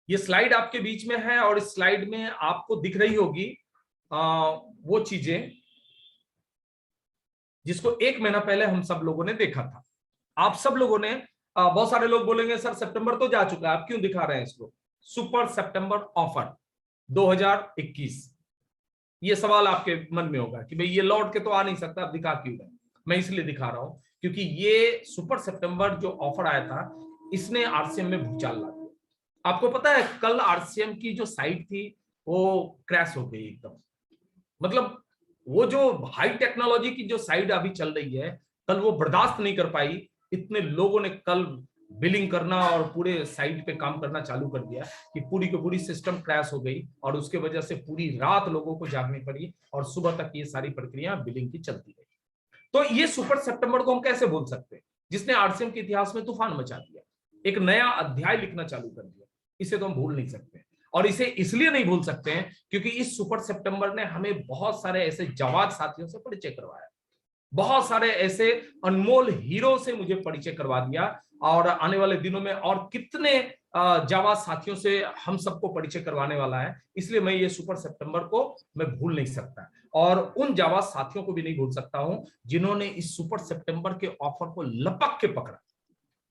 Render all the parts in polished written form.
ये स्लाइड आपके बीच में है और इस स्लाइड में आपको दिख रही होगी वो चीजें जिसको 1 महीना पहले हम सब लोगों ने देखा था। आप सब लोगों ने बहुत सारे लोग बोलेंगे सर सितंबर तो जा चुका है, आप क्यों दिखा रहे हैं इसको? सुपर सितंबर ऑफर 2021, ये सवाल आपके मन में होगा कि भाई ये लौट के तो आ नहीं सकता, आप दिखा क्यों रहे? मैं इसलिए दिखा रहा हूं क्योंकि ये सुपर सितंबर जो ऑफर आया था इसने आरसीएम में भूचाल ला दिया। आपको पता है कल आरसीएम की जो साइट थी वो क्रैश हो गई एकदम। मतलब वो जो हाई टेक्नोलॉजी की जो साइड अभी चल रही है, कल वो बर्दाश्त नहीं कर पाई। इतने लोगों ने कल बिलिंग करना और पूरे साइट पे काम करना चालू कर दिया कि पूरी की पूरी सिस्टम क्रैश हो गई और उसके वजह से पूरी रात लोगों को जागनी पड़ी और सुबह तक ये सारी प्रक्रिया बिलिंग की चलती रही। तो ये सुपर सितंबर को हम कैसे भूल सकते हैं, जिसने आरसीएम के इतिहास में तूफान मचा दिया, एक नया अध्याय लिखना चालू कर दिया। इसे तो हम भूल नहीं सकते। और इसे इसलिए नहीं भूल सकते हैं क्योंकि इस सुपर सितंबर ने हमें बहुत सारे ऐसे जाबाज साथियों से परिचय करवाया, बहुत सारे ऐसे अनमोल हीरो से मुझे परिचय करवा दिया और आने वाले दिनों में और कितने जाबाज साथियों से हम सबको परिचय करवाने वाला है। इसलिए मैं ये सुपर सितंबर को मैं भूल नहीं सकता और उन जाबाज साथियों को भी नहीं भूल सकता हूं जिन्होंने इस सुपर सितंबर के ऑफर को लपक के पकड़ा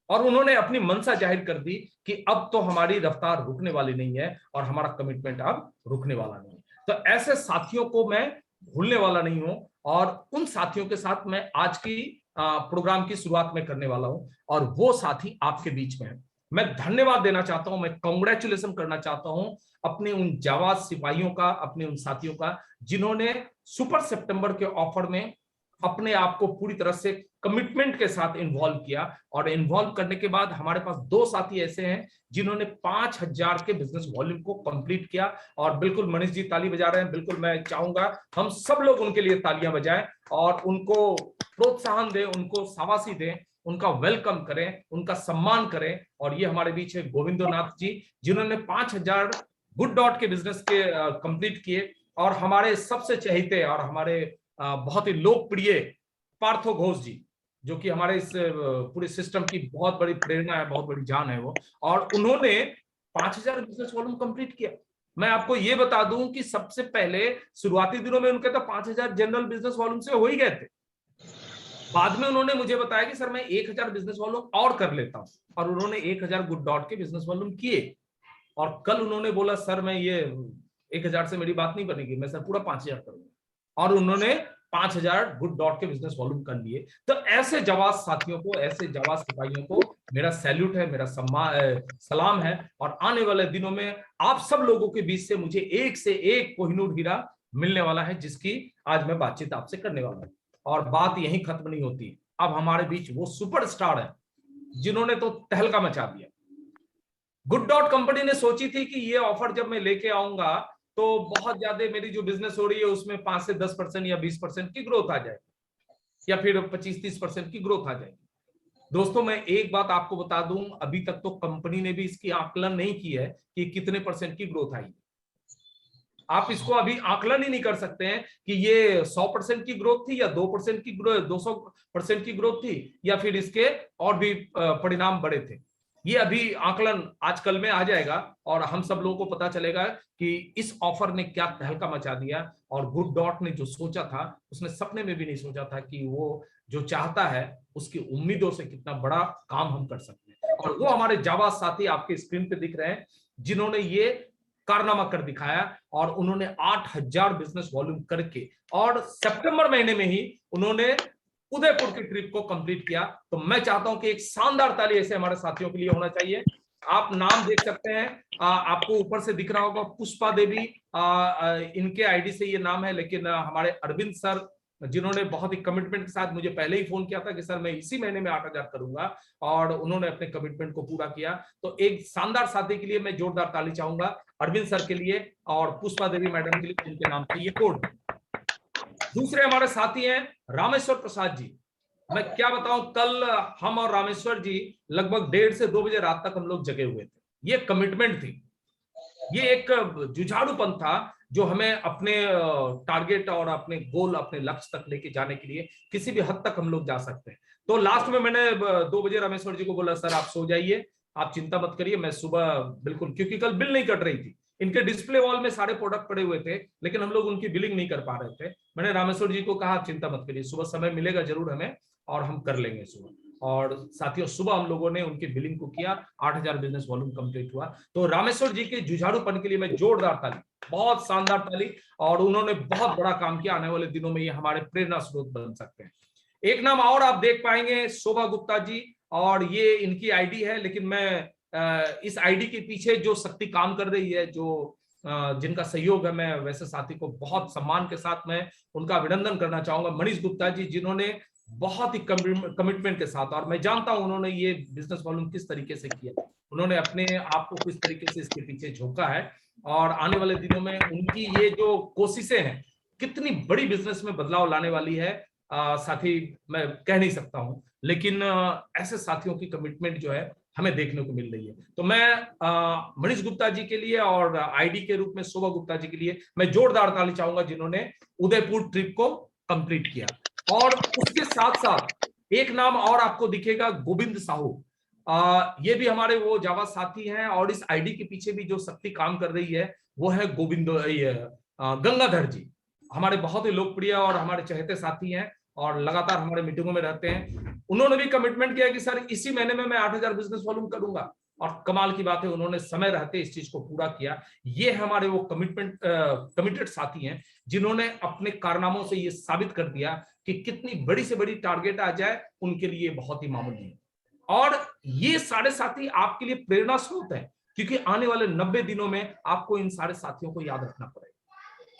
और उन्होंने अपनी मनसा जाहिर कर दी कि अब तो हमारी रफ्तार रुकने वाली नहीं है और हमारा कमिटमेंट अब रुकने वाला नहीं है। तो ऐसे साथियों को मैं भूलने वाला नहीं हूं और उन साथियों के साथ मैं आज की प्रोग्राम की शुरुआत में करने वाला हूं और वो साथी आपके बीच में है। मैं धन्यवाद देना चाहता हूं, मैं कांग्रेचुलेशन करना चाहता हूं अपने उन जाबाज सिपाहियों का, अपने उन साथियों का जिन्होंने सुपर सितंबर के ऑफर में अपने आप को पूरी तरह से कमिटमेंट के साथ इन्वॉल्व किया। और इन्वॉल्व करने के बाद हमारे पास 2 साथी ऐसे हैं जिन्होंने 5000 के बिजनेस वॉल्यूम को कंप्लीट किया। और बिल्कुल मनीष जी ताली बजा रहे हैं, बिल्कुल मैं चाहूंगा हम सब लोग उनके लिए तालियां बजाएं और उनको प्रोत्साहन दें, उनको शाबाशी दें, उनका वेलकम करें, उनका सम्मान करें। और ये हमारे बीच है गोविंदो नाथ जी जिन्होंने 5000 गुड डॉट के बिजनेस के कंप्लीट किए। और हमारे सबसे चहेते और हमारे बहुत ही लोकप्रिय पार्थो घोष जी जो कि हमारे इस पूरे सिस्टम की बहुत बड़ी प्रेरणा है, बहुत बड़ी जान है वो, और उन्होंने 5000 बिजनेस वॉल्यूम कंप्लीट किया। मैं आपको ये बता दूं कि सबसे पहले शुरुआती दिनों में उनके तो 5000 जनरल बिजनेस वॉल्यूम से हो ही गए थे। बाद में उन्होंने मुझे बताया कि सर मैं 1000 बिजनेस वॉल्यूम और कर लेता हूं और उन्होंने 1000 गुड डॉट के बिजनेस वॉल्यूम किए। और कल उन्होंने बोला सर मैं ये 1000 से मेरी बात नहीं बनेगी, मैं सर पूरा 5000 करूंगा। और उन्होंने 5000 गुड डॉट के बिजनेस वॉल्यूम कर लिए। तो ऐसे जाबाज साथियों को, ऐसे जाबाज सिपाहियों को मेरा सैल्यूट है, मेरा सम्मान सलाम है। और आने वाले दिनों में आप सब लोगों के बीच से मुझे एक से एक कोहिनूर हीरा मिलने वाला है जिसकी आज मैं बातचीत आपसे करने वाला हूं। और बात यहीं खत्म नहीं होती, अब हमारे बीच वो सुपरस्टार है जिन्होंने तो तहलका मचा दिया। गुड डॉट कंपनी ने सोची थी कि ये ऑफर जब मैं लेके आऊंगा तो बहुत ज्यादा मेरी जो बिजनेस हो रही है उसमें 5 से 10% या 20% की ग्रोथ आ जाएगी या फिर 25-30% की ग्रोथ आ जाएगी। दोस्तों मैं एक बात आपको बता दूं, अभी तक तो कंपनी ने भी इसकी आकलन नहीं की है कि कितने परसेंट की ग्रोथ आई। आप इसको अभी आकलन ही नहीं कर सकते हैं कि ये 100% की ग्रोथ थी या 2% की ग्रोथ, 200% की ग्रोथ थी या फिर इसके और भी परिणाम बड़े थे। ये अभी आकलन आजकल में आ जाएगा और हम सब लोगों को पता चलेगा कि इस ऑफर ने क्या तहलका मचा दिया। और गुड डॉट ने जो सोचा था उसने सपने में भी नहीं सोचा था कि वो जो चाहता है उसकी उम्मीदों से कितना बड़ा काम हम कर सकते हैं। और वो हमारे जाबाज साथी आपके स्क्रीन पे दिख रहे हैं जिन्होंने ये कारनामा कर दिखाया और उन्होंने 8000 बिजनेस वॉल्यूम करके और सितंबर महीने में ही उन्होंने उदयपुर की ट्रिप को कंप्लीट किया। तो मैं चाहता हूं कि एक शानदार ताली ऐसे हमारे साथियों के लिए होना चाहिए। आप नाम देख सकते हैं, आपको ऊपर से दिख रहा होगा पुष्पा देवी, इनके आईडी से ये नाम है, लेकिन हमारे अरविंद सर जिन्होंने बहुत ही कमिटमेंट के साथ मुझे पहले ही फोन किया था कि सर मैं इसी महीने में 8000 करूंगा और उन्होंने अपने कमिटमेंट को पूरा किया। तो एक शानदार साथी के लिए मैं जोरदार ताली चाहूंगा अरविंद सर के लिए और पुष्पा देवी मैडम के लिए, उनके नाम से ये कोड। दूसरे हमारे साथी हैं रामेश्वर प्रसाद जी। मैं क्या बताऊं, कल हम और रामेश्वर जी लगभग 1:30 से 2 बजे रात तक हम लोग जगे हुए थे। ये कमिटमेंट थी, ये एक जुझारूपन था जो हमें अपने टारगेट और अपने गोल, अपने लक्ष्य तक लेके जाने के लिए किसी भी हद तक हम लोग जा सकते हैं। तो लास्ट में मैंने 2 बजे रामेश्वर जी को बोला सर आप सो जाइए, आप चिंता मत करिए, मैं सुबह बिल्कुल, क्योंकि कल बिल नहीं कट रही थी, इनके डिस्प्ले वॉल में सारे प्रोडक्ट पड़े हुए थे, लेकिन हम लोग उनकी बिलिंग नहीं कर पा रहे थे। मैंने रामेश्वर जी को कहा चिंता मत करिए, सुबह समय मिलेगा जरूर हमें और हम कर लेंगे सुबह। और साथियों सुबह हम लोगों ने उनकी बिलिंग को किया, 8,000 बिजनेस वॉल्यूम कंप्लीट हुआ। तो रामेश्वर जी के जुझारूपन के लिए मैं जोरदार ताली, बहुत शानदार ताली, और उन्होंने बहुत बड़ा काम किया। आने वाले दिनों में ये हमारे प्रेरणा स्रोत बन सकते हैं। एक नाम और आप देख पाएंगे, शोभा गुप्ता जी, और ये इनकी आईडी है, लेकिन मैं इस आईडी के पीछे जो शक्ति काम कर रही है, जो जिनका सहयोग है, मैं वैसे साथी को बहुत सम्मान के साथ मैं उनका अभिनंदन करना चाहूंगा। मनीष गुप्ता जी, जिन्होंने बहुत ही कमिटमेंट के साथ, और मैं जानता हूं उन्होंने ये बिजनेस वॉल्यूम किस तरीके से किया, उन्होंने अपने आप को किस तरीके से इसके पीछे झोंका है, और आने वाले दिनों में उनकी ये जो कोशिशें हैं कितनी बड़ी बिजनेस में बदलाव लाने वाली है। साथी मैं कह नहीं सकता हूं, लेकिन ऐसे साथियों की कमिटमेंट जो है हमें देखने को मिल रही है। तो मैं मनीष गुप्ता जी के लिए और आईडी के रूप में शोभा गुप्ता जी के लिए मैं जोरदार ताली चाहूंगा, जिन्होंने उदयपुर ट्रिप को कंप्लीट किया। और उसके साथ साथ एक नाम और आपको दिखेगा, गोविंद साहू। ये भी हमारे वो जावा साथी हैं, और इस आईडी के पीछे भी जो शक्ति काम कर रही है वो है गोविंद गंगाधर जी, हमारे बहुत ही लोकप्रिय और हमारे चहेते साथी हैं, और लगातार हमारे मीटिंगों में रहते हैं। उन्होंने भी कमिटमेंट किया कि सर इसी महीने में मैं 8,000 बिजनेस वॉल्यूम करूंगा, और कमाल की बात है उन्होंने समय रहते इस चीज को पूरा किया। ये हमारे वो कमिटेड साथी हैं, जिन्होंने अपने कारनामों से ये साबित कर दिया कि कितनी बड़ी से बड़ी टारगेट आ जाए उनके लिए बहुत ही मामूली है। और ये सारे साथी आपके लिए प्रेरणा स्रोत है, क्योंकि आने वाले 90 दिनों में आपको इन सारे साथियों को याद रखना पड़ेगा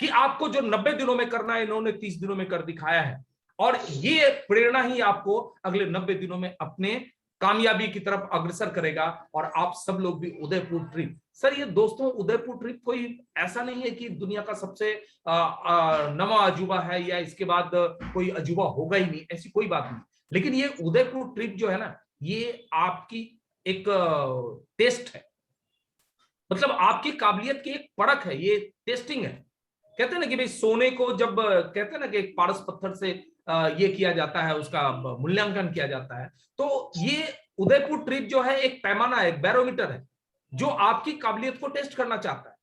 कि आपको जो 90 दिनों में करना है, इन्होंने 30 दिनों में कर दिखाया है। और ये प्रेरणा ही आपको अगले 90 दिनों में अपने कामयाबी की तरफ अग्रसर करेगा। और आप सब लोग भी उदयपुर ट्रिप, सर ये दोस्तों उदयपुर ट्रिप कोई ऐसा नहीं है कि दुनिया का सबसे नवा अजूबा है, या इसके बाद कोई अजूबा होगा ही नहीं, ऐसी कोई बात नहीं। लेकिन ये उदयपुर ट्रिप जो है ना, ये आपकी एक टेस्ट है, मतलब आपकी काबिलियत की एक परख है, ये टेस्टिंग है। कहते हैं ना कि भाई सोने को जब कहते हैं ना कि एक पारस पत्थर से ये किया जाता है, उसका मूल्यांकन किया जाता है, तो ये उदयपुर ट्रिप जो है एक पैमाना है, एक बैरोमीटर है, जो आपकी काबिलियत को टेस्ट करना चाहता है।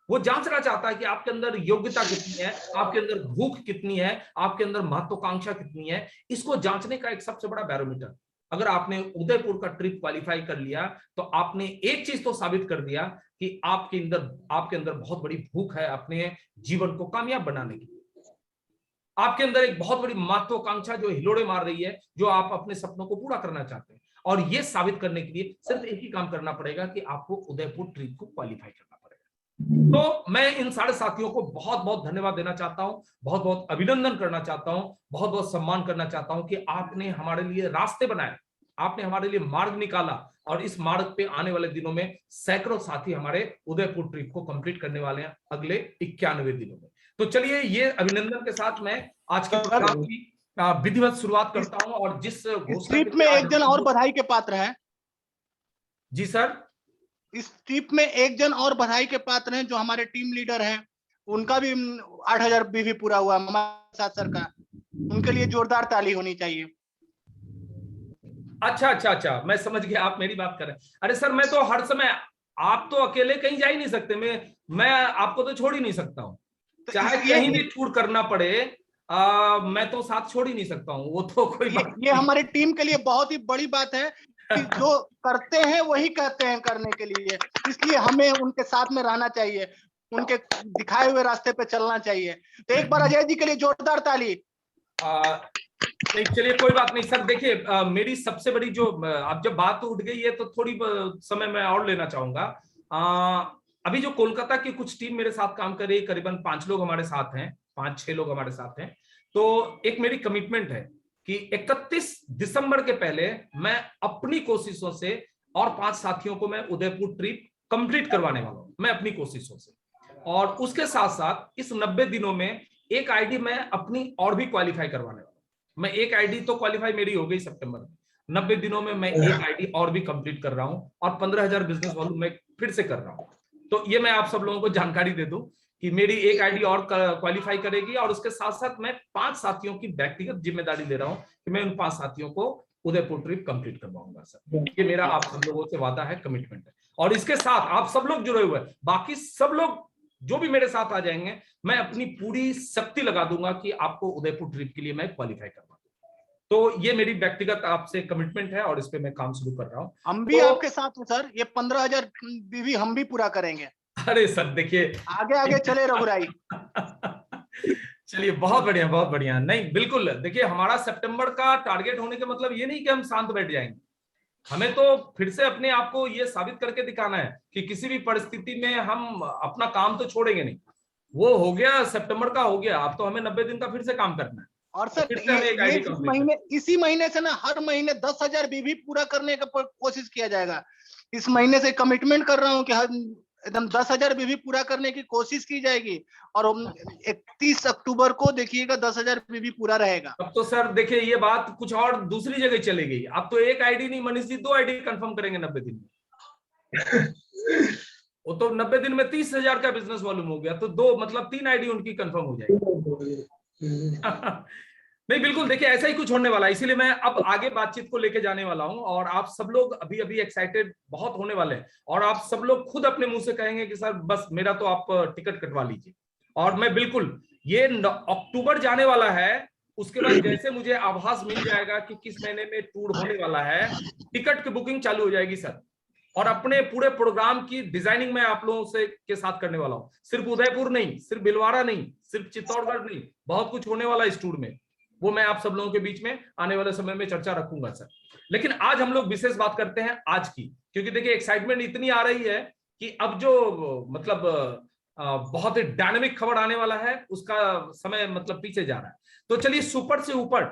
वो जांचना चाहता है कि आपके अंदर योग्यता कितनी है, आपके अंदर भूख कितनी है, आपके अंदर महत्वाकांक्षा कितनी है। इसको जांचने का एक सबसे बड़ा बैरोमीटर, अगर आपने उदयपुर का ट्रिप क्वालिफाई कर लिया, तो आपने एक चीज तो साबित कर दिया कि आपके अंदर बहुत बड़ी भूख है अपने जीवन को कामयाब बनाने की। आपके अंदर एक बहुत बड़ी महत्वाकांक्षा जो हिलोड़े मार रही है, जो आप अपने सपनों को पूरा करना चाहते हैं। और ये साबित करने के लिए सिर्फ एक ही काम करना पड़ेगा कि आपको उदयपुर ट्रिप को क्वालिफाई करना पड़ेगा। तो मैं इन सारे साथियों को बहुत बहुत धन्यवाद देना चाहता हूं, बहुत बहुत अभिनंदन करना चाहता हूं, बहुत बहुत सम्मान करना चाहता हूं कि आपने हमारे लिए रास्ते बनाए, आपने हमारे लिए मार्ग निकाला, और इस मार्ग पे आने वाले दिनों में सैकड़ों साथी हमारे उदयपुर ट्रिप को कंप्लीट करने वाले हैं अगले 91 दिनों में। तो चलिए, ये अभिनंदन के साथ मैं आज के प्रोग्राम की विधिवत शुरुआत करता हूं। और जिस ट्रिप में एक जन और बधाई के पात्र हैं। जी सर, इस ट्रिप में एक जन और बधाई के पात्र हैं, जो हमारे टीम लीडर हैं, उनका भी 8,000 भी पूरा हुआ हमारे साथ सर का, उनके लिए जोरदार ताली होनी चाहिए। अच्छा, मैं समझ गया आप मेरी बात कर रहे हैं। अरे सर, मैं तो हर समय, आप तो अकेले कहीं जा ही नहीं सकते, मैं आपको तो छोड़ ही नहीं सकता हूँ, चाहे कहीं भी टूर करना पड़े, मैं तो साथ छोड़ ही नहीं सकता हूँ, वो तो कोई बात ये हमारी टीम के लिए बहुत ही बड़ी बात है कि जो करते हैं वही कहते हैं करने के लिए, इसलिए हमें उनके साथ में रहना चाहिए, उनके दिखाए हुए रास्ते पे चलना चाहिए। तो एक बार अजय जी के लिए जोरदार ताली। नहीं, चलिए कोई बात नहीं सर। देखिए, मेरी सबसे बड़ी जो, अब जब बात उठ गई है तो थोड़ी समय मैं और लेना चाहूंगा। अभी जो कोलकाता की कुछ टीम मेरे साथ काम कर रही है, करीबन 5 लोग हमारे साथ हैं, 5-6 लोग हमारे साथ हैं। तो एक मेरी कमिटमेंट है कि 31 दिसंबर के पहले मैं अपनी कोशिशों से और 5 साथियों को मैं उदयपुर ट्रिप कंप्लीट करवाने वाला हूं, मैं अपनी कोशिशों से। और उसके साथ साथ इस 90 दिनों में एक आईडी मैं अपनी और भी क्वालिफाई करवाने वाला हूं। मैं एक आईडी तो क्वालिफाई मेरी हो गई सितंबर में, 90 दिनों में मैं एक आईडी और भी कंप्लीट कर रहा हूं, और 15,000 बिजनेस वॉल्यूम मैं फिर से कर रहा हूं। तो ये मैं आप सब लोगों को जानकारी दे दूं कि मेरी एक आईडी और क्वालिफाई करेगी, और उसके साथ साथ मैं 5 साथियों की व्यक्तिगत जिम्मेदारी ले रहा हूं कि मैं उन 5 साथियों को उदयपुर ट्रिप कंप्लीट करवाऊंगा सर। ये मेरा आप सब लोगों से वादा है, कमिटमेंट है। और इसके साथ आप सब लोग जुड़े हुए हैं, बाकी सब लोग जो भी मेरे साथ आ जाएंगे, मैं अपनी पूरी शक्ति लगा दूंगा कि आपको उदयपुर ट्रिप के लिए मैं क्वालिफाई करवा दूं। तो ये मेरी व्यक्तिगत आपसे कमिटमेंट है और इस पे मैं काम शुरू कर रहा हूं। हम भी तो आपके साथ हैं सर, ये 15,000 बीवी हम भी पूरा करेंगे। अरे सर देखिए, आगे आगे चले रघुराई। चलिए बहुत बढ़िया, बहुत बढ़िया। नहीं बिल्कुल, देखिए हमारा सितंबर का टारगेट होने का मतलब ये नहीं कि हम शांत बैठ जाएंगे, हमें तो फिर से अपने आप को ये साबित करके दिखाना है कि किसी भी परिस्थिति में हम अपना काम तो छोड़ेंगे नहीं। वो हो गया, सितंबर का हो गया, अब तो हमें 90 दिन का फिर से काम करना है। और तो सर फिर से हमें एक आईडी कंप्लीट इसी महीने से ना हर महीने 10,000 बीवी पूरा करने का कोशिश किया जाएगा। इस महीने से कमिटमेंट कर रहा हूँ कि हर एकदम 10,000 बीवी पूरा करने की कोशिश की जाएगी, और 31 अक्टूबर को देखिएगा 10,000 बीवी पूरा रहेगा। अब तो सर देखिए ये बात कुछ और दूसरी जगह चली गई। अब तो एक आईडी नहीं, मनीष जी 2 आईडी कंफर्म करेंगे 90 दिन में। वो तो 90 दिन में 30,000 का बिजनेस वॉल्यूम हो गया, तो 2 मतलब 3 आईडी उनकी कंफर्म हो जाएगी। नहीं बिल्कुल, देखिए ऐसा ही कुछ होने वाला है, इसीलिए मैं अब आगे बातचीत को लेके जाने वाला हूं, और आप सब लोग अभी अभी एक्साइटेड बहुत होने वाले हैं, और आप सब लोग खुद अपने मुंह से कहेंगे कि सर बस मेरा तो आप टिकट कटवा लीजिए। और मैं बिल्कुल, ये अक्टूबर जाने वाला है, उसके बाद जैसे मुझे आभास मिल जाएगा कि किस महीने में टूर होने वाला है, टिकट की बुकिंग चालू हो जाएगी सर। और अपने पूरे प्रोग्राम की डिजाइनिंग मैं आप लोगों से के साथ करने वाला हूं। सिर्फ उदयपुर नहीं, सिर्फ भिलवाड़ा नहीं, सिर्फ चित्तौड़गढ़ नहीं, बहुत कुछ होने वाला है इस टूर में। वो मैं आप सब लोगों के बीच में आने वाले समय में चर्चा रखूंगा सर। लेकिन आज हम लोग विशेष बात करते हैं आज की, क्योंकि देखिए एक्साइटमेंट इतनी आ रही है कि अब जो मतलब बहुत ही डायनामिक खबर आने वाला है, उसका समय मतलब पीछे जा रहा है। तो चलिए, सुपर से ऊपर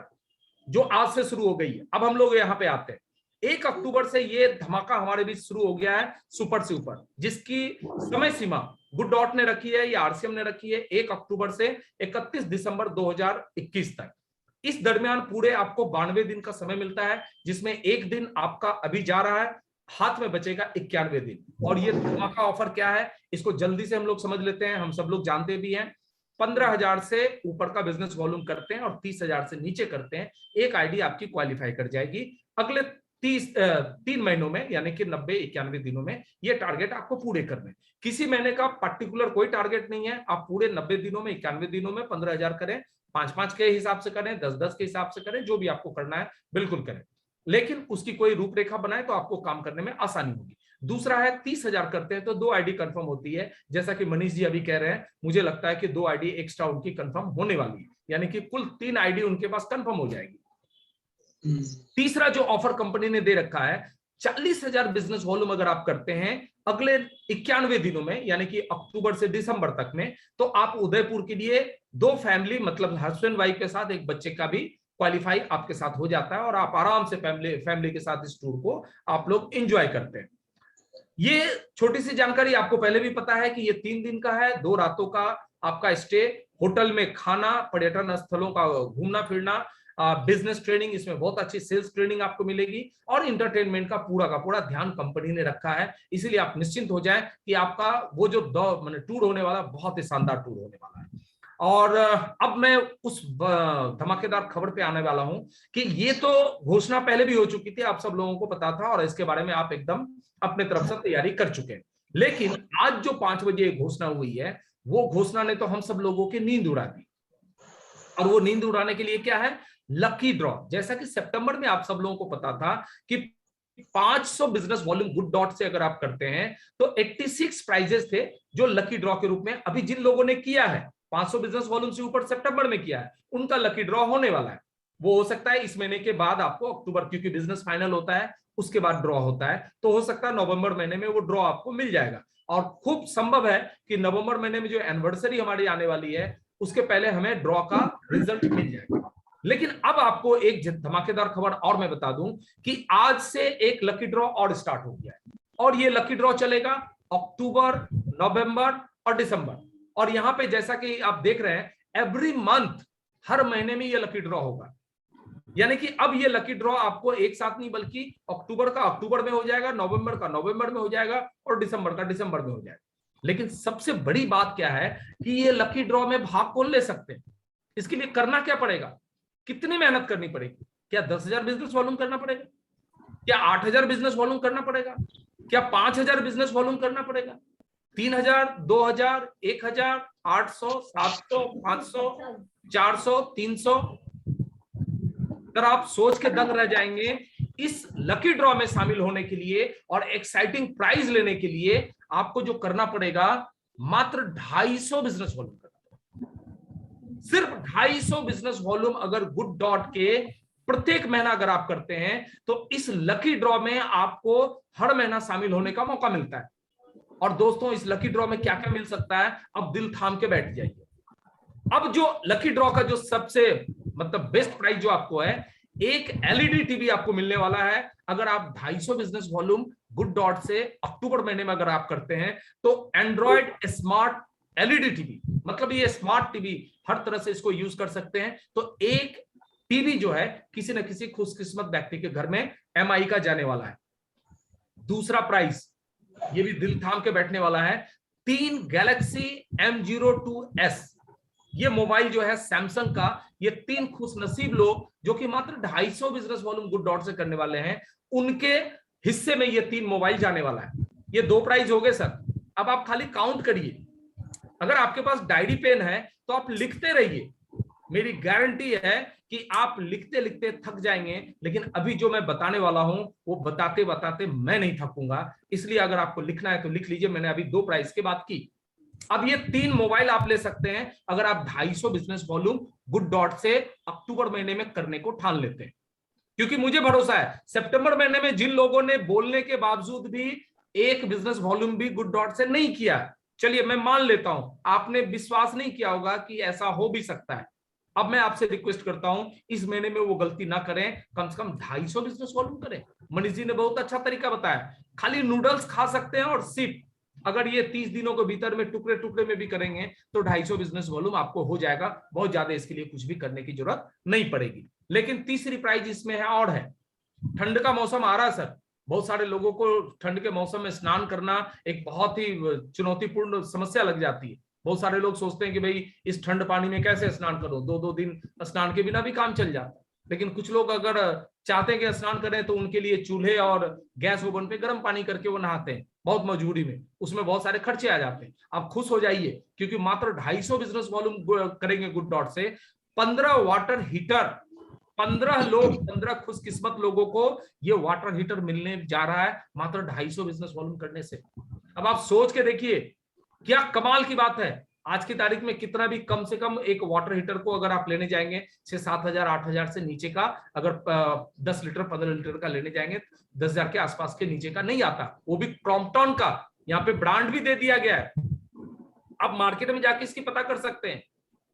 जो आज से शुरू हो गई है, अब हम लोग यहाँ पे आते हैं। 1 अक्टूबर से ये धमाका हमारे बीच शुरू हो गया है, सुपर से ऊपर, जिसकी समय सीमा गुड डॉट ने रखी है या आरसीएम ने रखी है 1 अक्टूबर से 31 दिसंबर 2021 तक। इस दरमियान पूरे आपको 92 दिन का समय मिलता है, जिसमें एक दिन आपका अभी जा रहा है, हाथ में बचेगा 91 दिन। और ये धमाका ऑफर क्या है, इसको जल्दी से हम लोग समझ लेते हैं। हम सब लोग जानते भी हैं, 15,000 से ऊपर का बिजनेस वॉल्यूम करते हैं और 30,000 से नीचे करते हैं, एक आईडी आपकी क्वालिफाई कर जाएगी अगले 3 महीनों में, यानी कि 90-91 दिनों में। ये टारगेट आपको पूरे करने, किसी महीने का पर्टिकुलर कोई टारगेट नहीं है। आप पूरे 90 दिनों में, 91 दिनों में 15,000 करें, 5-5 के हिसाब से करें, 10-10 के हिसाब से करें, जो भी आपको करना है बिल्कुल करें, लेकिन उसकी कोई रूपरेखा बनाए तो आपको काम करने में आसानी होगी। दूसरा है, 30,000 करते हैं तो 2 आईडी कंफर्म होती है, जैसा कि मनीष जी अभी कह रहे हैं। मुझे लगता है कि 2 आईडी एक्स्ट्रा उनकी कंफर्म होने वाली है, यानी कि कुल 3 आईडी उनके पास कंफर्म हो जाएगी। तीसरा जो ऑफर कंपनी ने दे रखा है, 40,000 बिजनेस वॉल्यूम अगर आप करते हैं अगले 91 दिनों में, यानी कि अक्टूबर से दिसंबर तक में, तो आप उदयपुर के लिए 2 फैमिली, मतलब हस्बैंड वाइफ के साथ एक बच्चे का भी क्वालिफाई आपके साथ हो जाता है, और आप आराम से फैमिली के साथ इस टूर को आप लोग एंजॉय करते हैं। ये छोटी सी जानकारी आपको पहले भी पता है कि ये 3 दिन का है, 2 रातों का आपका स्टे, होटल में खाना, पर्यटन स्थलों का घूमना फिरना, बिजनेस ट्रेनिंग, इसमें बहुत अच्छी सेल्स ट्रेनिंग आपको मिलेगी, और इंटरटेनमेंट का पूरा ध्यान कंपनी ने रखा है। इसीलिए आप निश्चिंत हो जाएं कि आपका वो जो टूर होने वाला, बहुत ही शानदार टूर होने वाला है। और अब मैं उस धमाकेदार खबर पे आने वाला हूं कि ये तो घोषणा पहले भी हो चुकी थी, आप सब लोगों को पता था, और इसके बारे में आप एकदम अपने तरफ से तैयारी कर चुके हैं। लेकिन आज जो 5 बजे घोषणा हुई है, वो घोषणा ने तो हम सब लोगों की नींद उड़ा दी। और वो नींद उड़ाने के लिए क्या है, लकी ड्रॉ। जैसा कि सितंबर में आप सब लोगों को पता था कि 500 बिजनेस वॉल्यूम गुड डॉट से अगर आप करते हैं तो 86 प्राइजेस थे, जो लकी ड्रॉ के रूप में अभी जिन लोगों ने किया है 500 बिजनेस वॉल्यूम से ऊपर सितंबर में किया है, उनका लकी ड्रॉ होने वाला है। वो हो सकता है इस महीने के बाद आपको अक्टूबर, क्योंकि बिजनेस फाइनल होता है उसके बाद ड्रॉ होता है, तो हो सकता है नवंबर महीने में वो ड्रॉ आपको मिल जाएगा। और खूब संभव है कि नवंबर महीने में जो एनिवर्सरी हमारी आने वाली है, उसके पहले हमें ड्रॉ का रिजल्ट मिल जाएगा। लेकिन अब आपको एक धमाकेदार खबर और मैं बता दूं कि आज से एक लकी ड्रॉ और स्टार्ट हो गया है, और ये लकी ड्रॉ चलेगा अक्टूबर, नवंबर और दिसंबर। और यहां पे जैसा कि आप देख रहे हैं, एवरी मंथ, हर महीने में ये लकी ड्रॉ होगा। यानी कि अब ये लकी ड्रॉ आपको एक साथ नहीं, बल्कि अक्टूबर का अक्टूबर में हो जाएगा, नवंबर का नवंबर में हो जाएगा, और दिसंबर का दिसंबर में हो जाएगा। लेकिन सबसे बड़ी बात क्या है कि ये लकी ड्रॉ में भाग कौन ले सकते हैं? इसके लिए करना क्या पड़ेगा, कितनी मेहनत करनी पड़ेगी? क्या 10,000 बिजनेस वॉल्यूम करना पड़ेगा? क्या 8,000 बिजनेस वॉल्यूम करना पड़ेगा? क्या 5,000 बिजनेस वॉल्यूम करना पड़ेगा? 3,000, 2,000, 1,000, 800, 700, 500, 400, 300? अगर आप सोच के दंग रह जाएंगे। इस लकी ड्रॉ में शामिल होने के लिए और एक्साइटिंग प्राइज लेने के लिए आपको जो करना पड़ेगा, मात्र 250 बिजनेस वॉल्यूम करना पड़ेगा। सिर्फ 250 बिजनेस वॉल्यूम अगर गुड डॉट के प्रत्येक महीना अगर आप करते हैं तो इस लकी ड्रॉ में आपको हर महीना शामिल होने का मौका मिलता है। और दोस्तों, इस लकी ड्रॉ में क्या क्या मिल सकता है, अब दिल थाम के बैठ जाइए। अब जो लकी ड्रॉ का जो सबसे मतलब बेस्ट प्राइस जो आपको है, एक एलईडी टीवी आपको मिलने वाला है। अगर आप 250 बिजनेस वॉल्यूम गुड डॉट से अक्टूबर महीने में अगर आप करते हैं तो एंड्रॉइड स्मार्ट एलईडी टीवी, मतलब ये स्मार्ट टीवी हर तरह से इसको यूज कर सकते हैं। तो एक टीवी जो है किसी न किसी खुशकिस्मत व्यक्ति के घर में एमआई का जाने वाला है। दूसरा प्राइस, ये भी दिल थाम के बैठने वाला है, 3 गैलेक्सी M02S। ये मोबाइल जो है सैमसंग का, ये 3 खुशनसीब लोग जो कि मात्र 250 बिजनेस वॉल्यूम गुड डॉट से करने वाले हैं, उनके हिस्से में ये 3 मोबाइल जाने वाला है। ये 2 प्राइज हो गए सर। अब आप खाली काउंट करिए। अगर आपके पास डायरी पेन है तो आप लिखते रहिए। मेरी गारंटी है कि आप लिखते लिखते थक जाएंगे, लेकिन अभी जो मैं बताने वाला हूं वो बताते बताते मैं नहीं थकूंगा। इसलिए अगर आपको लिखना है तो लिख लीजिए। मैंने अभी 2 प्राइस की बात की। अब ये 3 मोबाइल आप ले सकते हैं अगर आप 250 बिजनेस वॉल्यूम गुड डॉट से अक्टूबर महीने में करने को ठान लेते हैं। क्योंकि मुझे भरोसा है सितंबर महीने में जिन लोगों ने बोलने के बावजूद भी एक बिजनेस वॉल्यूम भी गुड डॉट से नहीं किया, चलिए मैं मान लेता हूं आपने विश्वास नहीं किया होगा कि ऐसा हो भी सकता है। अब मैं आपसे रिक्वेस्ट करता हूं इस महीने में वो गलती ना करें, कम से कम 250 बिजनेस वॉल्यूम करें। मनीष जी ने बहुत अच्छा तरीका बताया, खाली नूडल्स खा सकते हैं और सिर्फ अगर ये 30 दिनों के भीतर में टुकड़े टुकड़े में भी करेंगे तो 250 बिजनेस वॉल्यूम आपको हो जाएगा। बहुत ज्यादा इसके लिए कुछ भी करने की जरूरत नहीं पड़ेगी। लेकिन तीसरी प्राइज इसमें है और है, ठंड का मौसम आ रहा है सर। बहुत सारे लोगों को ठंड के मौसम में स्नान करना एक बहुत ही चुनौतीपूर्ण समस्या लग जाती है। बहुत सारे लोग सोचते हैं कि भाई इस ठंड पानी में कैसे स्नान करूं, 2-2 दिन स्नान के बिना भी काम चल जाता है। लेकिन कुछ लोग अगर चाहते हैं कि स्नान करें तो उनके लिए चूल्हे और गैस ओवन पे गर्म पानी करके वो नहाते हैं, बहुत मजबूरी में। उसमें बहुत सारे खर्चे आ जाते हैं। आप खुश हो जाइए क्योंकि मात्र 250 बिजनेस वॉल्यूम करेंगे गुड डॉट से 15 वाटर हीटर, 15 लोग, 15 खुशकिस्मत लोगों को ये वाटर हीटर मिलने जा रहा है मात्र 250 बिजनेस वॉल्यूम करने से। अब आप सोच के देखिए क्या कमाल की बात है। आज की तारीख में कितना भी कम से कम एक वाटर हीटर को अगर आप लेने जाएंगे 6-7 हजार 8 हजार से नीचे का, अगर 10 लीटर 15 लीटर का लेने जाएंगे 10,000 के आसपास के नीचे का नहीं आता, वो भी क्रॉम्पटन का। यहाँ पे ब्रांड भी दे दिया गया है, आप मार्केट में जाके इसकी पता कर सकते हैं।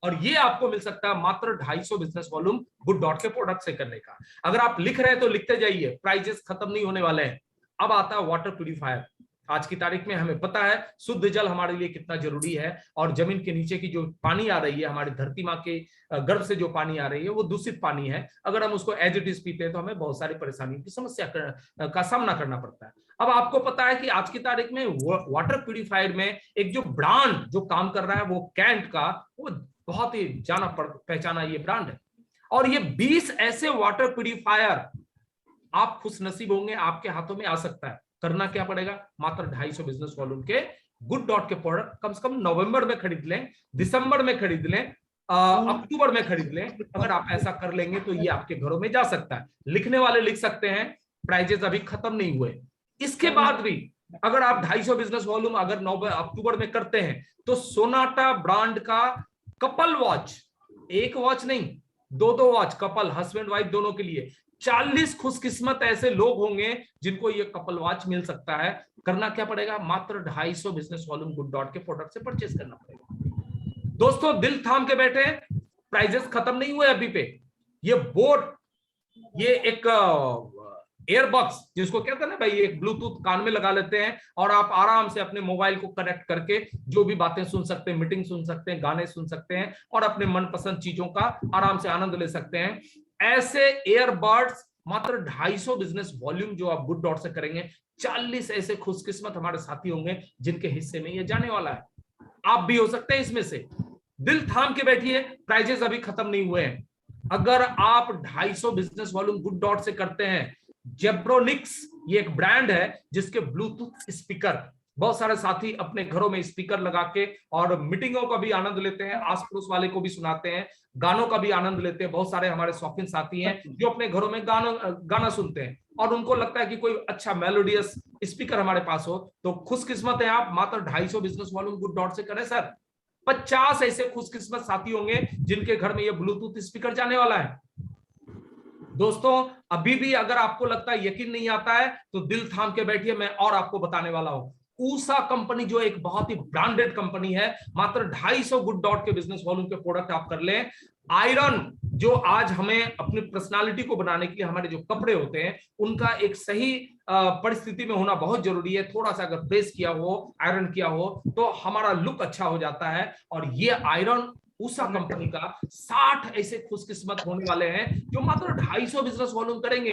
और ये आपको मिल सकता है मात्र 250 बिजनेस वॉल्यूम गुड डॉट के प्रोडक्ट से करने का। अगर आप लिख रहे हैं तो लिखते जाइए, प्राइजेस खत्म नहीं होने वाले हैं। अब आता है वाटर प्यूरिफायर। आज की तारीख में हमें पता है शुद्ध जल हमारे लिए कितना जरूरी है, और जमीन के नीचे की जो पानी आ रही है, हमारी धरती माँ के गर्भ से जो पानी आ रही है वो दूषित पानी है। अगर हम उसको एज इट इज पीते हैं तो हमें बहुत सारी परेशानियों की समस्या का सामना करना पड़ता है। अब आपको पता है कि आज की तारीख में वाटर प्यूरिफायर में एक जो ब्रांड जो काम कर रहा है वो कैंट का, वो बहुत ही जाना पहचाना ये ब्रांड है। और ये 20 ऐसे वाटर प्यूरिफायर आप खुश नसीब होंगे, आपके हाथों में आ सकता है। करना क्या पड़ेगा, मात्र 250 बिजनेस वॉल्यूम के गुड डॉट के प्रोडक्ट कम से कम नवंबर में खरीद लें, दिसंबर में खरीद लें, अक्टूबर में खरीद लें। अगर आप ऐसा कर लेंगे तो ये आपके घरों में जा सकता है। लिखने वाले लिख सकते हैं, प्राइजेस अभी खत्म नहीं हुए। इसके बाद भी अगर आप 250 बिजनेस वॉल्यूम अगर अक्टूबर में करते हैं तो सोनाटा ब्रांड का कपल वॉच, एक वॉच नहीं 2-2 वॉच, कपल हस्बैंड वाइफ दोनों के लिए 40 खुशकिस्मत ऐसे लोग होंगे जिनको ये कपल वॉच मिल सकता है। करना क्या पड़ेगा, मात्र 250 बिजनेस वॉल्यूम गुड डॉट के प्रोडक्ट से परचेस करना पड़ेगा। दोस्तों दिल थाम के बैठे, प्राइजेस खत्म नहीं हुए अभी पे। ये बोट, ये एक एयरबड्स जिसको कहते हैं ना भाई, एक ब्लूटूथ कान में लगा लेते हैं और आप आराम से अपने मोबाइल को कनेक्ट करके जो भी बातें सुन सकते हैं, मीटिंग सुन सकते हैं, गाने सुन सकते हैं और अपने मनपसंद चीजों का आराम से आनंद ले सकते हैं। ऐसे एयरबड्स मात्र 250 बिजनेस वॉल्यूम जो आप गुड डॉट से करेंगे, 40 ऐसे खुशकिस्मत हमारे साथी होंगे जिनके हिस्से में ये जाने वाला है। आप भी हो सकते हैं इसमें से। दिल थाम के बैठिए, प्राइजेस अभी खत्म नहीं हुए हैं। अगर आप 250 बिजनेस वॉल्यूम गुड डॉट से करते हैं, जेब्रोनिक्स ये एक ब्रांड है जिसके ब्लूटूथ स्पीकर बहुत सारे साथी अपने घरों में स्पीकर लगा के और मीटिंगों का भी आनंद लेते हैं, आस पड़ोस वाले को भी सुनाते हैं, गानों का भी आनंद लेते हैं। बहुत सारे हमारे शौकीन साथी हैं जो अपने घरों में गाना सुनते हैं और उनको लगता है कि कोई अच्छा मेलोडियस स्पीकर हमारे पास हो। तो खुशकिस्मत है आप, मात्र 250 बिजनेस वॉल्यूम गुड डॉट से करें सर। 50 ऐसे खुशकिस्मत साथी होंगे जिनके घर में ये ब्लूटूथ स्पीकर जाने वाला है। दोस्तों अभी भी अगर आपको लगता है, यकीन नहीं आता है, तो दिल थाम के बैठिए, मैं और आपको बताने वाला हूं। ऊषा कंपनी जो एक बहुत ही ब्रांडेड कंपनी है, मात्र 250 गुड डॉट के बिजनेस वॉल्यूम के प्रोडक्ट आप कर लें। आयरन जो आज हमें अपनी पर्सनालिटी को बनाने के लिए हमारे जो कपड़े होते हैं उनका एक सही परिस्थिति में होना बहुत जरूरी है। थोड़ा सा अगर प्रेस किया हो, आयरन किया हो, तो हमारा लुक अच्छा हो जाता है। और ये आयरन ऊषा कंपनी का 60 ऐसे खुशकिस्मत होने वाले हैं जो मात्र 250 बिजनेस वॉल्यूम करेंगे।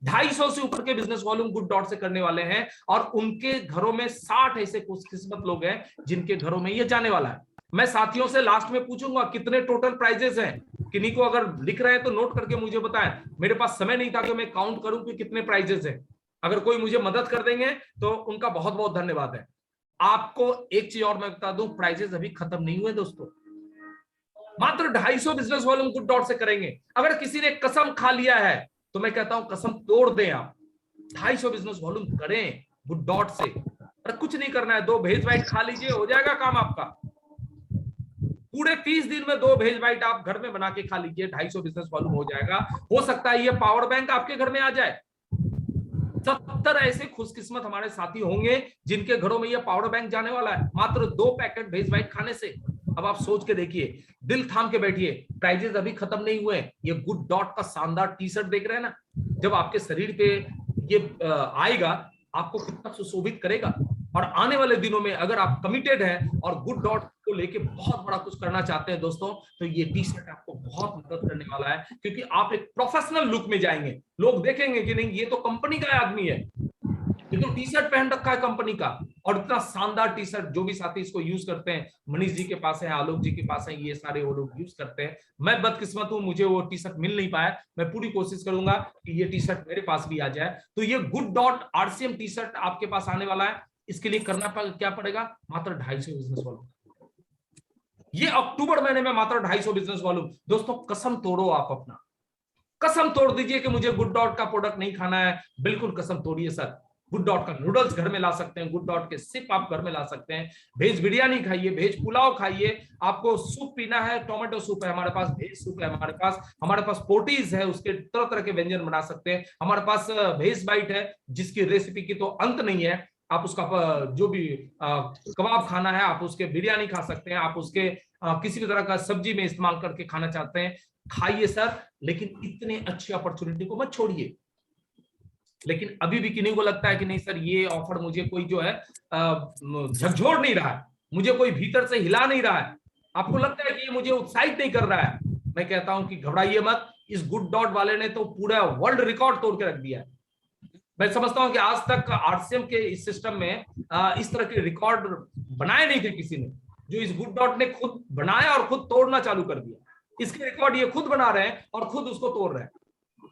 250 से ऊपर के बिजनेस वॉल्यूम गुड डॉट से करने वाले हैं और उनके घरों में 60 ऐसे खुशकिस्मत लोग हैं जिनके घरों में ये जाने वाला है। मैं साथियों से लास्ट में पूछूंगा कितने टोटल प्राइजेस हैं। किन्हीं को अगर लिख रहे हैं तो नोट करके मुझे बताएं। मेरे पास समय नहीं था कि मैं काउंट करूं कि कितने प्राइजेस हैं। अगर कोई मुझे मदद कर देंगे तो उनका बहुत बहुत धन्यवाद है। आपको एक चीज और मैं बता दूं, प्राइजेस अभी खत्म नहीं हुए दोस्तों। मात्र 250 बिजनेस वॉल्यूम गुड डॉट से करेंगे। अगर किसी ने कसम खा लिया है तो मैं कहता हूं कसम तोड़ दें। आप 250 बिजनेस वॉल्यूम करें गुड डॉट से। अरे कुछ नहीं करना है, 2 भेज बाइट खा लीजिए, हो जाएगा काम आपका। पूरे 30 दिन में 2 भेज बाइट आप घर में बना के खा लीजिए, 250 बिजनेस वॉल्यूम हो जाएगा। हो सकता है ये पावर बैंक आपके घर में आ जाए। 70 ऐसे खुशकिस्मत हमारे साथी होंगे जिनके घरों में ये पावर बैंक जाने वाला है, मात्र 2 पैकेट भेज बाइट खाने से। अब आप सोच के देखिए, दिल थाम के बैठिए, प्राइजेस अभी खत्म नहीं हुए। ये गुड डॉट का शानदार टी शर्ट देख रहे हैं ना, जब आपके शरीर पे ये आएगा आपको कितना सुशोभित करेगा। और आने वाले दिनों में अगर आप कमिटेड हैं और गुड डॉट को लेके बहुत बड़ा कुछ करना चाहते हैं दोस्तों, तो ये टी शर्ट आपको बहुत मदद करने वाला है, क्योंकि आप एक प्रोफेशनल लुक में जाएंगे। लोग देखेंगे कि नहीं ये तो कंपनी का आदमी है, ये तो टी शर्ट पहन रखा है कंपनी का। और इतना शानदार टी शर्ट, जो भी साथी इसको यूज करते हैं, मनीष जी के पास है, आलोक जी के पास है, ये सारे वो लोग यूज करते हैं। मैं बदकिस्मत हूं, मुझे वो टी शर्ट मिल नहीं पाया। मैं पूरी कोशिश करूंगा कि ये टी शर्ट मेरे पास भी आ जाए। तो ये good dot RCM T shirt आपके पास आने वाला है। इसके लिए करना क्या पड़ेगा, मात्र 250 बिजनेस वॉल्यूम। ये अक्टूबर महीने में मात्र 250 बिजनेस वॉल्यूम। दोस्तों कसम तोड़ो, आप अपना कसम तोड़ दीजिए कि मुझे गुड डॉट का प्रोडक्ट नहीं खाना है। बिल्कुल कसम तोड़िए सर। गुड डॉट का नूडल्स घर में ला सकते हैं, गुड डॉट के सिप आप घर में ला सकते हैं। भेज बिरयानी खाइए, भेज पुलाव खाइए। आपको सूप पीना है, टोमेटो सूप है हमारे पास, भेज सूप है हमारे पास पोटीज है, उसके तरह तरह के व्यंजन बना सकते हैं। हमारे पास भेज बाइट है जिसकी रेसिपी की तो अंत नहीं है। आप उसका जो भी कबाब खाना है आप उसके बिरयानी खा सकते हैं, आप उसके किसी भी तरह का सब्जी में इस्तेमाल करके खाना चाहते हैं, खाइए सर। लेकिन इतने अच्छी अपॉर्चुनिटी को मत छोड़िए। लेकिन अभी भी किन्हीं को लगता है कि नहीं सर ये ऑफर मुझे कोई जो है झकझोर नहीं रहा है, मुझे कोई भीतर से हिला नहीं रहा है, आपको लगता है कि ये मुझे उत्साहित नहीं कर रहा है। मैं कहता हूं कि घबराइए मत। इस गुड डॉट वाले ने तो पूरा वर्ल्ड रिकॉर्ड तोड़ के रख दिया है। मैं समझता हूं कि आज तक आरसीएम के इस सिस्टम में इस तरह के रिकॉर्ड बनाए नहीं थे किसी ने, जो इस गुड डॉट ने खुद बनाया और खुद तोड़ना चालू कर दिया। इसके रिकॉर्ड ये खुद बना रहे हैं और खुद उसको तोड़ रहे हैं।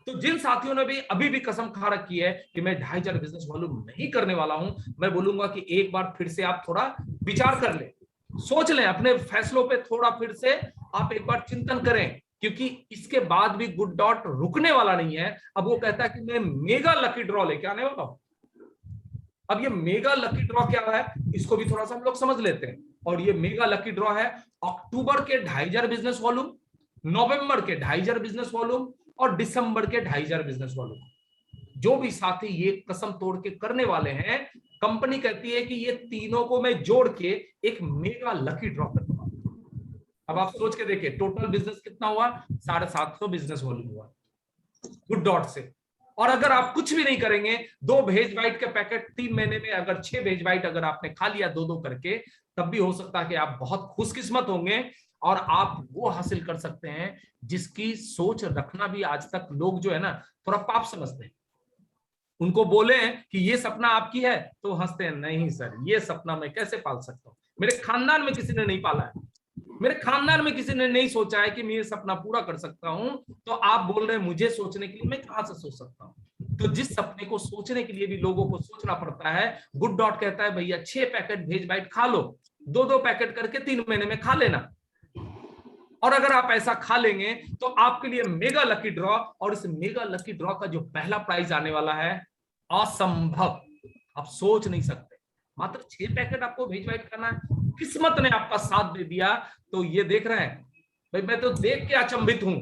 तो जिन साथियों ने भी अभी भी कसम खा रखी है कि मैं 2,500 बिजनेस वॉल्यूम नहीं करने वाला हूं, मैं बोलूंगा कि एक बार फिर से आप थोड़ा विचार कर लें, सोच लें, अपने फैसलों पे थोड़ा फिर से आप एक बार चिंतन करें, क्योंकि इसके बाद भी गुड डॉट रुकने वाला नहीं है। अब वो कहता है कि मैं मेगा लकी ड्रॉ लेके आने वाला हूं। अब ये मेगा लकी ड्रॉ क्या है, इसको भी थोड़ा सा हम लोग समझ लेते हैं। और ये मेगा लकी ड्रॉ है अक्टूबर के 2,500 बिजनेस वॉल्यूम, नवंबर के 2,500 बिजनेस वॉल्यूम और दिसंबर के 2,500 बिजनेस वॉल्यूम। जो भी साथी ये कसम तोड़ के करने वाले हैं, कंपनी कहती है कि ये तीनों को मैं जोड़ के एक मेगा लकी ड्रॉ करने वाला हूं। अब आप सोच के देखिए टोटल बिजनेस कितना हुआ, 750 बिजनेस वॉल्यूम हुआ गुड डॉट से। और अगर आप कुछ भी नहीं करेंगे, 2 भेज बाइट के पैकेट 3 महीने में अगर 6 भेज बाइट अगर आपने खा लिया 2-2 करके, तब भी हो सकता है कि आप बहुत खुशकिस्मत होंगे। और आप वो हासिल कर सकते हैं जिसकी सोच रखना भी आज तक लोग जो है ना थोड़ा पाप समझते हैं। उनको बोले कि ये सपना आपकी है तो हंसते हैं, नहीं सर ये सपना मैं कैसे पाल सकता हूँ, मेरे खानदान में किसी ने नहीं पाला है, मेरे खानदान में किसी ने नहीं सोचा है कि मैं ये सपना पूरा कर सकता हूं, तो आप बोल रहे हैं मुझे सोचने के लिए, मैं कहां से सोच सकता हूं। तो जिस सपने को सोचने के लिए भी लोगों को सोचना पड़ता है, गुड डॉट कहता है भैया 6 पैकेट भेज बाइट खा लो, 2-2 पैकेट करके 3 महीने में खा लेना। और अगर आप ऐसा खा लेंगे तो आपके लिए मेगा लकी ड्रॉ, और इस मेगा लकी ड्रॉ का जो पहला प्राइज आने वाला है असंभव, आप सोच नहीं सकते। मात्र 6 पैकेट आपको भेज बाइट करना है, किस्मत ने आपका साथ दे दिया। तो ये देख रहे हैं भाई, मैं तो देख के अचंभित हूं,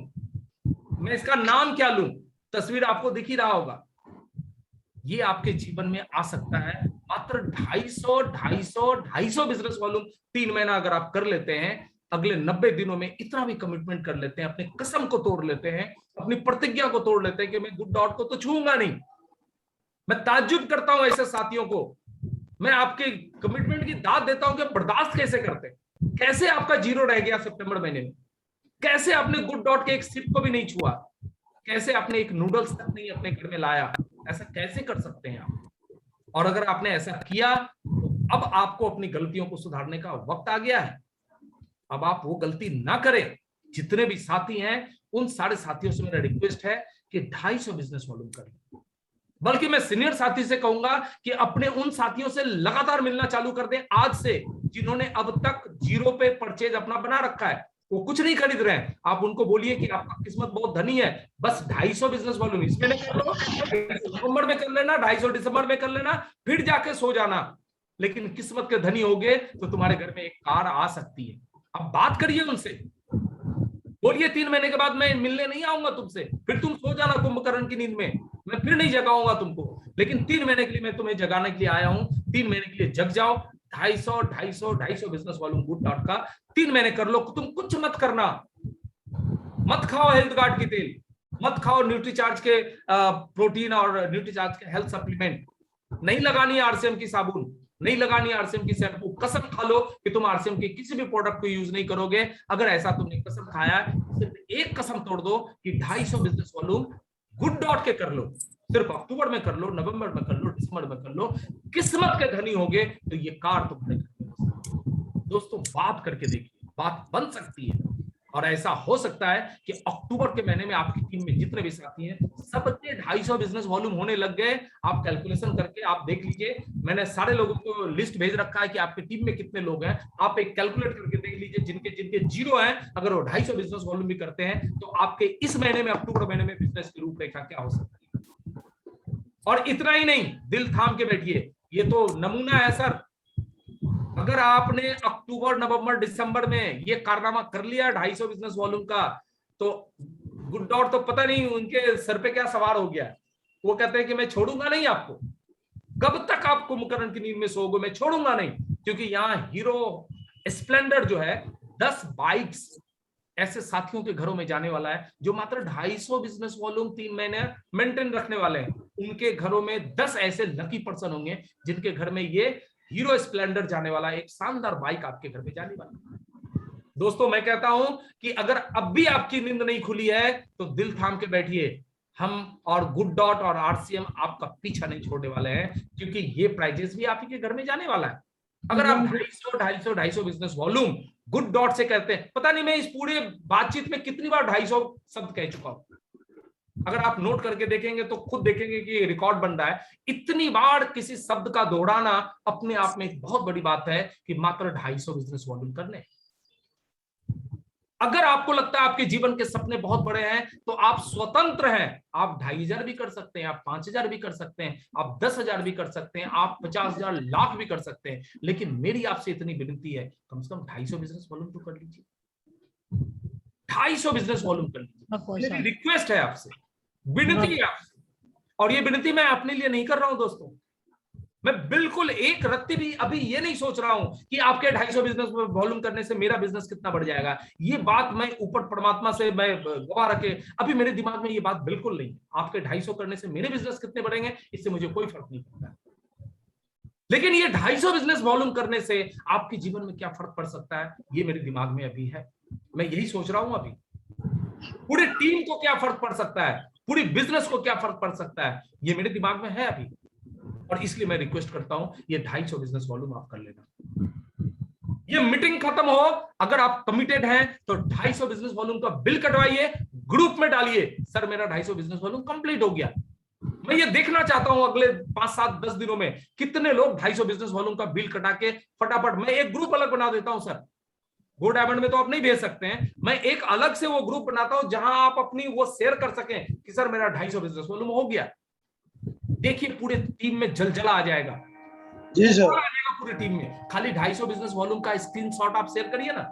मैं इसका नाम क्या लूं, तस्वीर आपको दिख ही रहा होगा। ये आपके जीवन में आ सकता है मात्र 250 बिजनेस वॉल्यूम 3 महीना अगर आप कर लेते हैं, अगले 90 दिनों में इतना भी कमिटमेंट कर लेते हैं, अपनी कसम को तोड़ लेते हैं, अपनी प्रतिज्ञा को तोड़ लेते हैं कि मैं गुड डॉट को तो छूंगा नहीं। मैं ताज्जुब करता हूं ऐसे साथियों को, मैं आपके कमिटमेंट की दाद देता हूं कि बर्दाश्त कैसे करते, कैसे आपका जीरो रह गया सितंबर महीने में, कैसे आपने गुड डॉट के एक सिप को भी नहीं छुआ, कैसे आपने एक नूडल्स तक नहीं अपने घर में लाया, ऐसा कैसे कर सकते हैं आप। और अगर आपने ऐसा किया तो अब आपको अपनी गलतियों को सुधारने का वक्त आ गया है। अब आप वो गलती ना करें। जितने भी साथी हैं उन सारे साथियों से मेरा रिक्वेस्ट है कि 250 बिजनेस वॉल्यूम करें, बल्कि मैं सीनियर साथी से कहूंगा कि अपने उन साथियों से लगातार मिलना चालू कर दें आज से, जिन्होंने अब तक जीरो पे परचेज अपना बना रखा है, वो कुछ नहीं खरीद रहे हैं। आप उनको बोलिए कि आपका किस्मत बहुत धनी है, बस 250 बिजनेस वॉल्यूम इसमें कर लो, नवंबर में कर लेना, 250 दिसंबर में कर लेना, फिर जाके सो जाना, लेकिन किस्मत के धनी होगे तो तुम्हारे घर में एक कार आ सकती है। अब बात करिए उनसे, बोलिए 3 महीने के बाद मैं मिलने नहीं आऊंगा तुमसे, फिर तुम सो जाना कुंभकर्ण की नींद में, मैं फिर नहीं जगाऊंगा तुमको, लेकिन 3 महीने के लिए मैं तुम्हें जगाने के लिए आया हूं। 3 महीने के लिए जग जाओ, 250 बिजनेस वॉल्यूम गुड डॉट का 3 महीने कर लो। तुम कुछ मत करना, मत खाओ हेल्थ गार्ड की तेल, मत खाओ न्यूट्रीचार्ज के प्रोटीन और न्यूट्रीचार्ज के हेल्थ सप्लीमेंट, नहीं लगानी आरसीएम की साबुन, नहीं लगानी आरसीएम की शैम्पू। कसम खा लो कि तुम आरसीएम के किसी भी प्रोडक्ट को यूज नहीं करोगे। अगर ऐसा तुमने कसम खाया है, सिर्फ एक कसम तोड़ दो कि 250 बिजनेस वॉल्यूम गुड डॉट के कर लो, सिर्फ अक्टूबर में कर लो, नवंबर में कर लो, दिसंबर में कर लो, किस्मत के धनी होगे तो ये कार तुम्हारे घर में। दोस्तों बात करके देखिए, बात बन सकती है, और ऐसा हो सकता है कि अक्टूबर के महीने में आपकी टीम में जितने भी साथी हैं सबके 250 बिजनेस वॉल्यूम होने लग गए। आप कैलकुलेशन करके आप देख लीजिए, मैंने सारे लोगों को लिस्ट भेज रखा है कि आपकी टीम में कितने लोग हैं, आप एक कैलकुलेट करके देख लीजिए, जिनके जिनके जीरो हैं, अगर वो 250 बिजनेस वॉल्यूम भी करते हैं तो आपके इस महीने में, अक्टूबर महीने में बिजनेस की रूपरेखा क्या हो सकती है। और इतना ही नहीं, दिल थाम के बैठिए, ये तो नमूना है सर। अगर आपने अक्टूबर नवंबर दिसंबर में ये कारनामा कर लिया 250 बिजनेस वॉल्यूम का, तो गुड डॉट तो पता नहीं उनके सर पे क्या सवार हो गया। वो कहते हैं कि मैं छोड़ूंगा नहीं आपको, कब तक आप कुंभकर्ण की नींद में सोओगे, मैं छोड़ूंगा नहीं। क्योंकि यहाँ हीरो स्प्लेंडर जो है 10 बाइक्स ऐसे साथियों के घरों में जाने वाला है जो मात्र 250 बिजनेस वॉल्यूम 3 महीने मेंटेन रखने वाले हैं। उनके घरों में 10 ऐसे लकी पर्सन होंगे जिनके घर में ये हीरो स्प्लेंडर जाने वाला, एक शानदार बाइक आपके घर पे जाने वाली। दोस्तों मैं कहता हूं कि अगर अब भी आपकी नींद नहीं खुली है तो दिल थाम के बैठिए, हम और गुड डॉट और आरसीएम आपका पीछा नहीं छोड़ने वाले हैं, क्योंकि ये प्राइजेस भी आप ही के घर में जाने वाला है। अगर आप 250 बिजनेस वॉल्यूम गुड डॉट से कहते हैं, पता नहीं मैं इस पूरे बातचीत में कितनी बार 250 शब्द कह चुका हूं, अगर आप नोट करके देखेंगे तो खुद देखेंगे कि रिकॉर्ड बन रहा है। इतनी बार किसी शब्द का दोहराना अपने आप में एक बहुत बड़ी बात है कि मात्र 250 बिजनेस वॉल्यूम करने। अगर आपको लगता है आपके जीवन के सपने बहुत बड़े हैं तो आप स्वतंत्र हैं, आप 2500 भी कर सकते हैं, आप 5000 भी कर सकते हैं, आप 10,000 भी कर सकते हैं, आप 50,000 लाख भी कर सकते हैं, लेकिन मेरी आपसे इतनी विनती है, कम से कम 250 बिजनेस वॉल्यूम तो कर लीजिए, 250 बिजनेस वॉल्यूम कर लीजिए। मेरी रिक्वेस्ट है आपसे, विनती है आपसे, और ये विनती मैं अपने लिए नहीं कर रहा हूं दोस्तों, मैं बिल्कुल एक रत्ती भी अभी ये नहीं सोच रहा हूं कि आपके 250 बिजनेस वॉल्यूम करने से मेरा बिजनेस कितना बढ़ जाएगा। ये बात मैं ऊपर परमात्मा से मैं गवाह रखे, अभी मेरे दिमाग में ये बात बिल्कुल नहीं। आपके 250 करने से मेरे बिजनेस कितने बढ़ेंगे इससे मुझे कोई फर्क नहीं पड़ता, लेकिन ये 250 बिजनेस वॉल्यूम करने से आपके जीवन में क्या फर्क पड़ सकता है ये मेरे दिमाग में अभी है। मैं यही सोच रहा हूं अभी। पूरी टीम को क्या फर्क पड़ सकता है, पूरी बिजनेस को क्या फर्क पड़ सकता है, ये मेरे दिमाग में है अभी। और इसलिए मैं रिक्वेस्ट करता हूं ये 250 बिजनेस वॉल्यूम आप कर लेना। ये मीटिंग खत्म हो, अगर आप कमिटेड हैं तो 250 बिजनेस वॉल्यूम का बिल कटवाइए, ग्रुप में डालिए, सर मेरा 250 बिजनेस वॉल्यूम कंप्लीट हो गया। मैं ये देखना चाहता हूं अगले 5, 7, 10 दिनों में कितने लोग 250 बिजनेस वॉल्यूम का बिल कटा के फटाफट, मैं एक ग्रुप अलग बना देता हूं सर। गो डायमंड में तो आप नहीं भेज सकते हैं, मैं एक अलग से वो ग्रुप बनाता हूं जहां आप अपनी वो शेयर कर सकें कि सर मेरा 250 बिजनेस वॉल्यूम हो गया। देखिए पूरे टीम में जलजला आ जाएगा, जी सर, आ जाएगा पूरी टीम में। खाली 250 बिजनेस वॉल्यूम का स्क्रीनशॉट आप शेयर करिए ना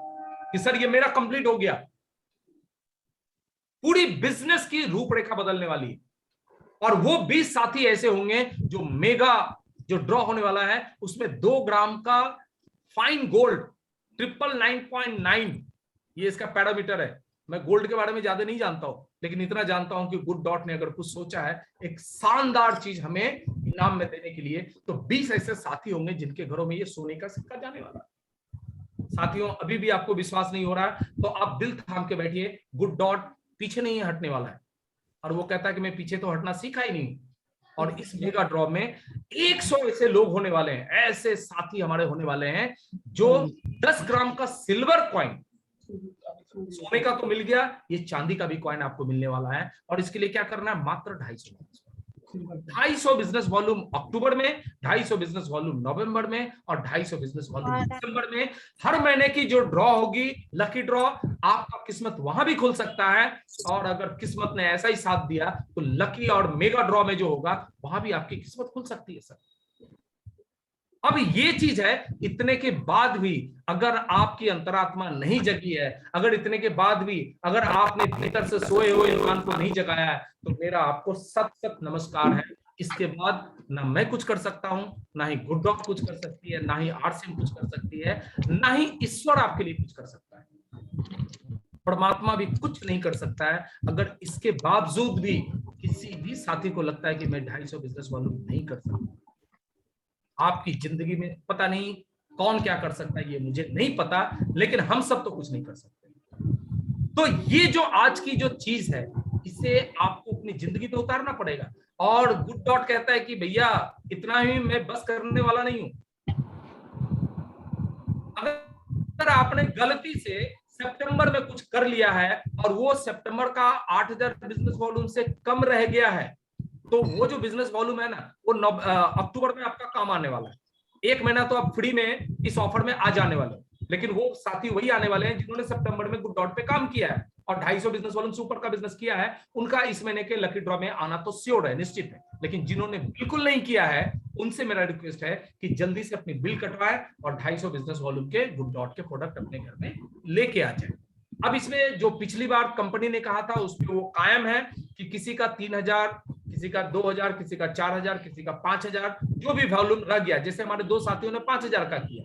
कि सर ये मेरा कंप्लीट हो गया। पूरी बिजनेस की रूपरेखा बदलने वाली है। और वो 20 साथी ऐसे होंगे जो मेगा जो ड्रॉ होने वाला है उसमें 2 ग्राम का फाइन गोल्ड 999.9 ये इसका पैरामीटर है। मैं गोल्ड के बारे में ज्यादा नहीं जानता हूं, लेकिन इतना जानता हूं कि गुड डॉट ने अगर कुछ सोचा है एक शानदार चीज हमें इनाम में देने के लिए, तो 20 ऐसे साथी होंगे जिनके घरों में ये सोने का सिक्का जाने वाला है। साथियों अभी भी आपको विश्वास नहीं हो रहा है तो आप दिल थाम के बैठिए, गुड डॉट पीछे नहीं हटने वाला है। और वो कहता है कि मैं पीछे तो हटना सीखा ही नहीं। और इस मेगा ड्रॉ में 100 ऐसे लोग होने वाले हैं, ऐसे साथी हमारे होने वाले हैं जो 10 ग्राम का सिल्वर कॉइन, सोने का तो मिल गया, ये चांदी का भी कॉइन आपको मिलने वाला है। और इसके लिए क्या करना है, मात्र 250 बिजनेस वॉल्यूम अक्टूबर में, 250 बिजनेस वॉल्यूम नवंबर में और 250 बिजनेस वॉल्यूम दिसंबर में। हर महीने की जो ड्रॉ होगी, लकी ड्रॉ, आपका किस्मत वहां भी खुल सकता है। और अगर किस्मत ने ऐसा ही साथ दिया तो लकी और मेगा ड्रॉ में जो होगा वहां भी आपकी किस्मत खुल सकती है सर। अब ये चीज है, इतने के बाद भी अगर आपकी अंतरात्मा नहीं जगी है, अगर इतने के बाद भी अगर आपने भीतर से सोए हुए इंसान को नहीं जगाया है, तो मेरा आपको सत सत नमस्कार है। इसके बाद ना मैं कुछ कर सकता हूं, ना ही गुड डॉग कुछ कर सकती है, ना ही आरसीएम कुछ कर सकती है, ना ही ईश्वर आपके लिए कुछ कर सकता है। परमात्मा भी कुछ नहीं कर सकता है। अगर इसके बावजूद भी किसी भी साथी को लगता है कि मैं 250 बिजनेस वॉल्यूम नहीं कर सकता, आपकी जिंदगी में पता नहीं कौन क्या कर सकता है, ये मुझे नहीं पता, लेकिन हम सब तो कुछ नहीं कर सकते। तो ये जो आज की जो चीज है, इसे आपको अपनी जिंदगी पे उतारना पड़ेगा। और गुड डॉट कहता है कि भैया इतना ही मैं बस करने वाला नहीं हूं। अगर आपने गलती से सितंबर में कुछ कर लिया है और वो सितंबर का 8000 बिजनेस वॉल्यूम से कम रह गया है, तो वो जो बिजनेस वॉल्यूम है ना, वो अक्टूबर में आपका काम आने वाला है। 1 महीना तो आप फ्री में इस ऑफर में आ जाने वाले, लेकिन वो साथी वही आने वाले हैं जिन्होंने सितंबर में गुड डॉट पे काम किया है और 250 बिजनेस वॉल्यूम से ऊपर का बिजनेस किया है। उनका इस महीने के लकी ड्रॉ में आना तो श्योर है, निश्चित है। लेकिन जिन्होंने बिल्कुल नहीं किया है, उनसे मेरा रिक्वेस्ट है कि जल्दी से अपनी बिल कटवाए और 250 बिजनेस वॉल्यूम के गुड डॉट के प्रोडक्ट अपने घर में लेके आ जाए। अब इसमें जो पिछली बार कंपनी ने कहा था उस पर वो कायम है कि किसी का 3000, किसी का 2000, किसी का 4000, किसी का 5000, जो भी वॉल्यूम रह गया। जैसे हमारे 2 साथियों ने 5000 का किया,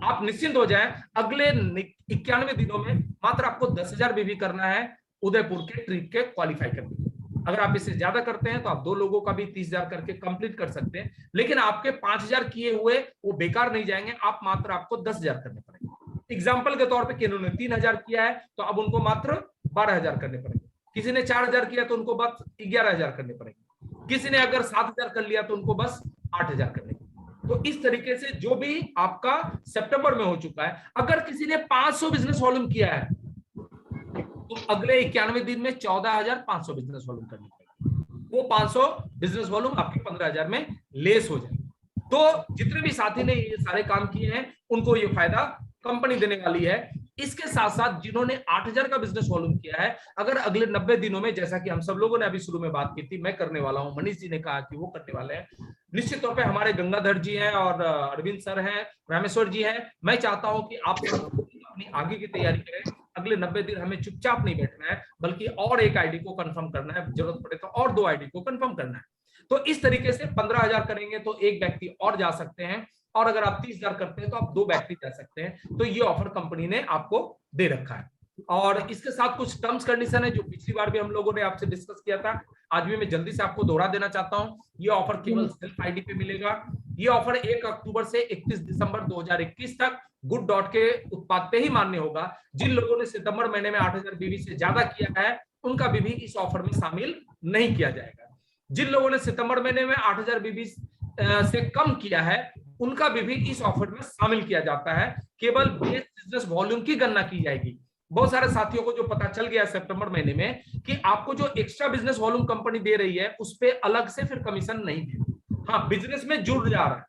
आप निश्चिंत हो जाएं, अगले 91 दिनों में मात्र आपको 10,000 भी करना है उदयपुर के ट्रिप के क्वालिफाई करने। अगर आप इससे ज्यादा करते हैं तो आप 2 लोगों का भी 30,000 करके कंप्लीट कर सकते हैं, लेकिन आपके 5,000 किए हुए वो बेकार नहीं जाएंगे, आप मात्र आपको 10,000 करने पड़ेंगे। एग्जाम्पल के तौर पे किन्होंने 3,000 किया है तो अब उनको मात्र 12,000 करने पड़ेंगे। किसी ने 4,000 किया तो उनको बस 11,000 करने पड़ेंगे। किसी ने अगर 7,000 कर लिया तो उनको बस 8,000 करने पड़ेंगे। तो इस तरीके से जो भी आपका सितंबर में हो चुका है, अगर किसी ने 500 बिजनेस वॉल्यूम किया है तो अगले 91 दिन में 14,500 बिजनेस वॉल्यूम करनी पड़ेगी। वो 500 बिजनेस वॉल्यूम आपके 15,000 में लेस हो जाए। तो जितने भी साथी ने ये सारे काम किए हैं उनको ये फायदा कंपनी देने वाली है। इसके साथ साथ जिन्होंने 8,000 का बिजनेस वॉल्यूम किया है, अगर अगले 90 दिनों में, जैसा कि हम सब लोगों ने अभी शुरू में बात की थी, मैं करने वाला हूं, मनीष जी ने कहा कि वो करने वाले हैं, निश्चित तौर पे हमारे गंगाधर जी हैं और अरविंद सर हैं, रामेश्वर जी हैं। मैं चाहता हूं कि आप अपनी आगे की तैयारी करें। अगले 90 दिन हमें चुपचाप नहीं बैठना है, बल्कि और एक आईडी को कंफर्म करना है, जरूरत पड़े तो और 2 आईडी को कंफर्म करना है। तो इस तरीके से 15,000 करेंगे तो 1 व्यक्ति और जा सकते हैं, और अगर आप 30,000 करते हैं तो आप 2 व्यक्ति जा सकते हैं। तो ये ऑफर कंपनी ने आपको दे रखा है। और इसके साथ कुछ टर्म्स कंडीशन है जो पिछली बार भी हम लोगों ने आपसे डिस्कस किया था, आज भी मैं जल्दी से आपको दोहरा देना चाहता हूं। ये ऑफर केवल सेल्फ आईडी पे मिलेगा। ये ऑफर 1 अक्टूबर से 31 दिसंबर 2021 तक गुड डॉट के उत्पाद पे ही मान्य होगा। जिन लोगों ने सितंबर महीने में 8000 बीबी से ज्यादा किया है उनका बीबी इस ऑफर में शामिल नहीं किया जाएगा। जिन लोगों ने सितंबर महीने में 8000 बीबी से कम किया है उनका बीबी इस ऑफर में शामिल किया जाता है। केवल बेस बिजनेस वॉल्यूम की गणना की जाएगी। बहुत सारे साथियों को जो पता चल गया सितंबर महीने में कि आपको जो एक्स्ट्रा बिजनेस वॉल्यूम कंपनी दे रही है उस पर अलग से फिर कमीशन नहीं दे। हाँ, बिजनेस में जुड़ जा रहा है।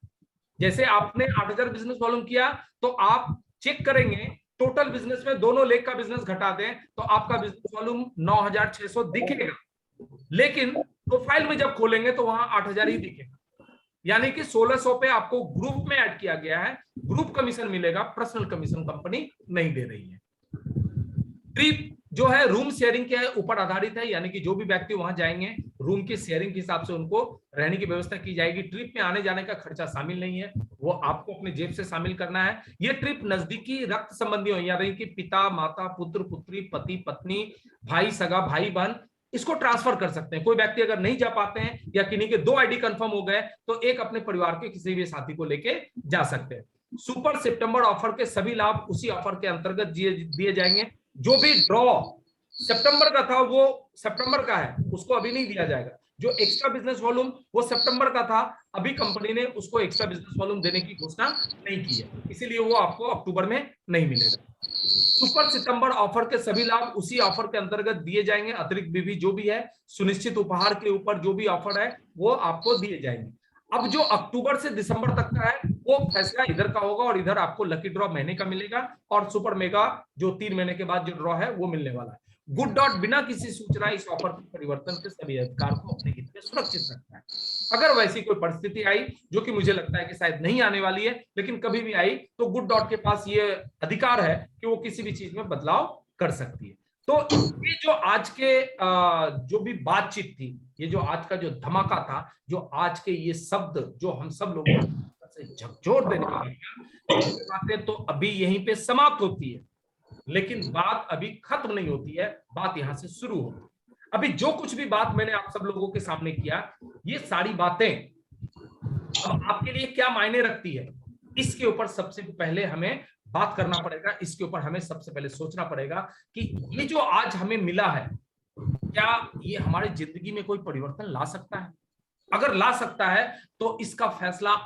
जैसे आपने 8000 बिजनेस वॉल्यूम किया तो आप चेक करेंगे टोटल बिजनेस में दोनों लेग का बिजनेस घटा दें तो आपका बिजनेस वॉल्यूम 9600 दिखेगा, लेकिन प्रोफाइल में जब खोलेंगे तो वहां 8000 ही दिखेगा। यानी कि 1600 पे आपको ग्रुप में ऐड किया गया है, ग्रुप कमीशन मिलेगा, पर्सनल कमीशन कंपनी नहीं दे रही है। ट्रिप जो है रूम शेयरिंग के ऊपर आधारित है, यानी कि जो भी व्यक्ति वहां जाएंगे रूम की शेयरिंग के हिसाब से उनको रहने की व्यवस्था की जाएगी। ट्रिप में आने जाने का खर्चा शामिल नहीं है, वो आपको अपने जेब से शामिल करना है। ये ट्रिप नजदीकी रक्त संबंधियों यानी कि पिता माता पुत्र पुत्री पति पत्नी भाई सगा भाई बहन इसको ट्रांसफर कर सकते हैं। कोई व्यक्ति अगर नहीं जा पाते हैं या किन्हीं के 2 आईडी कंफर्म हो गए तो एक अपने परिवार के किसी भी साथी को लेके जा सकते हैं। सुपर सितंबर ऑफर के सभी लाभ उसी ऑफर के अंतर्गत दिए जाएंगे। जो भी ड्रॉ सितंबर का था वो सितंबर का है, उसको अभी नहीं दिया जाएगा। जो एक्स्ट्रा बिजनेस वॉल्यूम वो सितंबर का था, अभी कंपनी ने उसको एक्स्ट्रा बिजनेस वॉल्यूम देने की घोषणा नहीं की है, इसीलिए वो आपको अक्टूबर में नहीं मिलेगा। सुपर सितंबर ऑफर के सभी लाभ उसी ऑफर के अंतर्गत दिए जाएंगे। अतिरिक्त बीबी जो भी है, सुनिश्चित उपहार के ऊपर जो भी ऑफर है वो आपको दिए जाएंगे। अब जो अक्टूबर से दिसंबर तक का है वो फैसला इधर का होगा और इधर आपको लकी ड्रॉ महीने का मिलेगा और सुपर मेगा जो 3 महीने के बाद जो ड्रॉ है वो मिलने वाला है। गुड डॉट बिना किसी सूचना इस ऑफर के परिवर्तन के सभी अधिकार को अपने हित में सुरक्षित रखता है। अगर वैसी कोई परिस्थिति आई, जो कि मुझे लगता है कि शायद नहीं आने वाली है, लेकिन कभी भी आई तो गुड डॉट के पास ये अधिकार है कि वो किसी भी चीज में बदलाव कर सकती है। तो ये जो आज के जो भी बातचीत थी, ये जो आज का जो धमाका था, जो आज के ये शब्द जो हम सब लोगों को झकझोर देने वाली बातें तो अभी यहीं पे समाप्त होती है, लेकिन बात अभी खत्म नहीं होती है, बात यहां से शुरू होती है। अभी जो कुछ भी बात मैंने आप सब लोगों के सामने किया, ये सारी बातें अब आपके लिए क्या मायने रखती है, इसके ऊपर सबसे पहले हमें बात करना पड़ेगा। इसके ऊपर हमें सबसे पहले सोचना पड़ेगा कि ये जो आज हमें मिला है, क्या ये हमारी जिंदगी में कोई परिवर्तन ला सकता है? अगर ला सकता है तो इसका फैसला